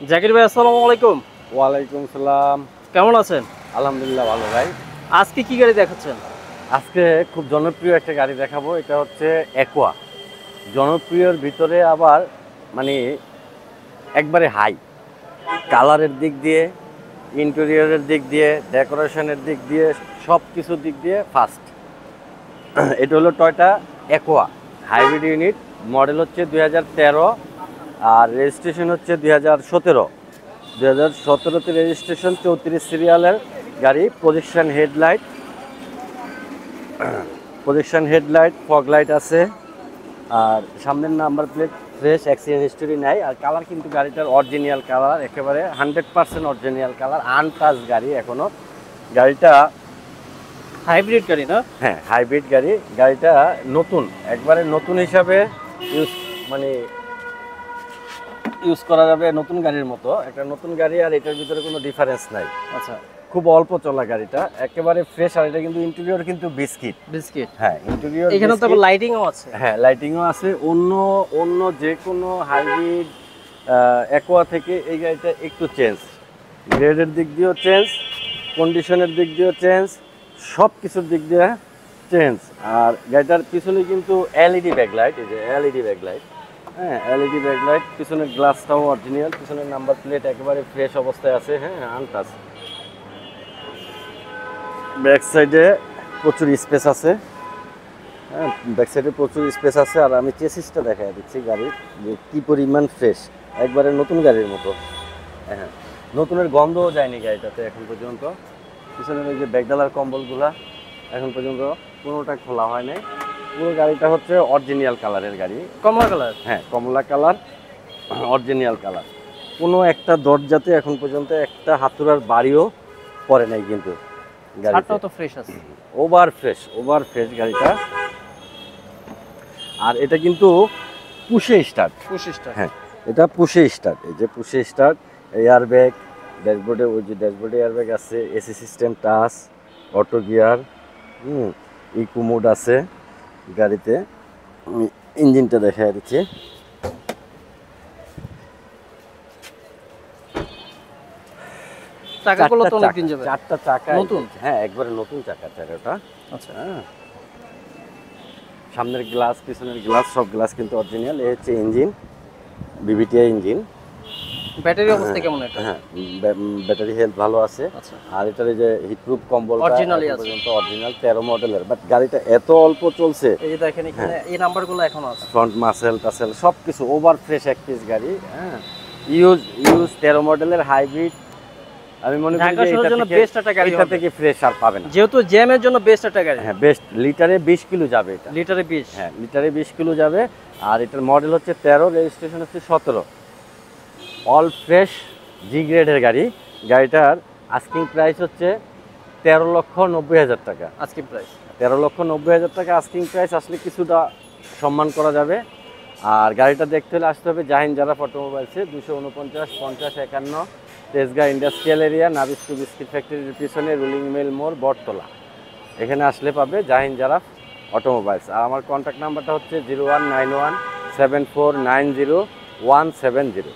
জাকির ভাই, আসসালামু আলাইকুম। ওয়ালাইকুম সালাম। কেমন আছেন? আলহামদুলিল্লাহ ভালো ভাই। আজকে কি গাড়ি দেখাচ্ছেন? আজকে খুব জনপ্রিয় একটা গাড়ি দেখাবো। এটা হচ্ছে অ্যাকোয়া। জনপ্রিয়র ভিতরে আবার মানে একবারে হাই। কালারের দিক দিয়ে, ইন্টেরিয়রের দিক দিয়ে, ডেকোরেশনের দিক দিয়ে, সব কিছুর দিক দিয়ে ফার্স্ট। এটা হলো Toyota aqua hybrid unit. Model হচ্ছে 2013 আর রেজিস্ট্রেশন হচ্ছে 2017। 2017-তে রেজিস্ট্রেশন, 34 সিরিয়ালের গাড়ি। প্রজেকশন হেডলাইট, ফগ লাইট আছে। আর সামনের number plate fresh, accident history নাই। আর কালার কিন্তু গাড়িটার অরিজিনাল কালার, একেবারে 100% অরিজিনাল কালার, আনটাচ গাড়ি এখনো। গাড়িটা হাইব্রিড গাড়ি না? হ্যাঁ, হাইব্রিড গাড়ি। গাড়িটা নতুন, একবারে নতুন হিসাবে ইউজ মানে ইউজ করা যাবে, নতুন গাড়ির মতো। একটা নতুন গাড়ি আর এটার ভিতরে কোনো ডিফারেন্স নাই। আচ্ছা, খুব অল্প চলা গাড়িটা, একেবারে ফ্রেশ। আর এটা কিন্তু ইন্টেরিয়র কিন্তু বিস্কিট। বিস্কিট। হ্যাঁ, ইন্টেরিয়র এখানে তো লাইটিংও আছে। হ্যাঁ, লাইটিংও আছে। অন্য অন্য যে কোনো হাইব্রিড অ্যাকোয়া থেকে এই গাড়িটা একটু চেঞ্জ, গ্রেডের দিক দিয়েও চেঞ্জ, কন্ডিশনের দিক দিয়েও চেঞ্জ, সব কিছুর দিক দিয়ে চেঞ্জ। আর গাড়িটার পিছনে কিন্তু এলইডি ব্যাকলাইট, এই যে এলইডি ব্যাকলাইট। হ্যাঁ, এলইডি ব্যাকলাইট। পিছনের গ্লাসটাও অরিজিনাল, পিছনের নাম্বার প্লেট একেবারে ফ্রেশ অবস্থায় আছে। হ্যাঁ, আনটাচ। ব্যাক সাইডে প্রচুর স্পেস আছে। হ্যাঁ, ব্যাক সাইডে প্রচুর স্পেস আছে। আর আমি চেসিসটা দেখাই দিচ্ছি গাড়ির, যে কী পরিমাণ ফ্রেশ, একবারে নতুন গাড়ির মতো। হ্যাঁ, নতুনের গন্ধও যায়নি গাড়িটাতে এখন পর্যন্ত। পিছনের ওই যে ব্যাগডালার কম্বলগুলা এখন পর্যন্ত কোনোটা খোলা হয় নাই। পুরো গাড়িটা হচ্ছে অরিজিনাল কালারের গাড়ি। কমলা কালার? হ্যাঁ, কমলা কালার, অরিজিনাল কালার। কোনো একটা দরজাতে এখন পর্যন্ত একটা হাতুড়ার বাড়িও পড়ে নাই কিন্তু। ছাদটাও তো ফ্রেশ আছে। ওভার ফ্রেশ গাড়িটা। আর এটা কিন্তু পুশে স্টার্ট। হ্যাঁ, এটা পুশে স্টার্ট। এই যে পুশে স্টার্ট, এয়ার ব্যাগ, ড্যাশবোর্ডে ওই যে ড্যাশবোর্ডে এয়ার ব্যাগ আছে, AC system, touch, auto gear, eco mode আছে গাড়িতে। ইঞ্জিনটা দেখা দিচ্ছি। চাকাগুলো তো অনেক দিন যাবে। চারটা চাকা নতুন? হ্যাঁ, একবারে নতুন চাকাটা। আচ্ছা, হ্যাঁ, সামনের গ্লাস, পিছনের গ্লাস, সব গ্লাস কিন্তু অরিজিনাল। এই হচ্ছে ইঞ্জিন, বিবিটিআই ইঞ্জিন। ব্যাটারি অবস্থা কেমন এটা? হ্যাঁ, ব্যাটারি হেলথ ভালো আছে। আচ্ছা, আর এটার এই যে হিটপ্রুফ কম্বল অরিজিনালি আছে পর্যন্ত অরিজিনাল 13 মডেলের। বাট গাড়িটা এত অল্প চলছে। এই যে দেখেন এখানে এই নাম্বারগুলো এখনো আছে। ফ্রন্ট মাসেল টাসেল সব কিছু ওভার ফ্রেশ এক পিস গাড়ি। হ্যাঁ, ইউজ 13 মডেলের হাইব্রিড। আমি মনে করি যে এটা জন্য বেস্ট একটা গাড়ি এটা থেকে ফ্রেশ আর পাবে না, যেহেতু জ্যামের জন্য বেস্ট একটা গাড়ি। হ্যাঁ, বেস্ট। লিটারে 20 কিলো যাবে এটা। লিটারে 20? হ্যাঁ, লিটারে 20 কিলো যাবে। আর এটার মডেল হচ্ছে 13, রেজিস্ট্রেশন হচ্ছে 17। অল ফ্রেশ জি গ্রেডের গাড়ি। গাড়িটার আস্কিং প্রাইস হচ্ছে 13,90,000 টাকা। আজকে প্রাইস 13,90,000 টাকা আস্কিং প্রাইস। আসলে কিছুটা সম্মান করা যাবে। আর গাড়িটা দেখতে হলে আসতে হবে Jahin জারাফ অটোমোবাইলসে, 249 50 51 Tejgaon industrial area, Nabisco biscuit ফ্যাক্টরির পিছনে, রুলিং মিল মোড়, বটতলা। এখানে আসলে পাবে জাহিন জারাফ অটোমোবাইলস। আর আমার কন্ট্যাক্ট নাম্বারটা হচ্ছে 01917490 170।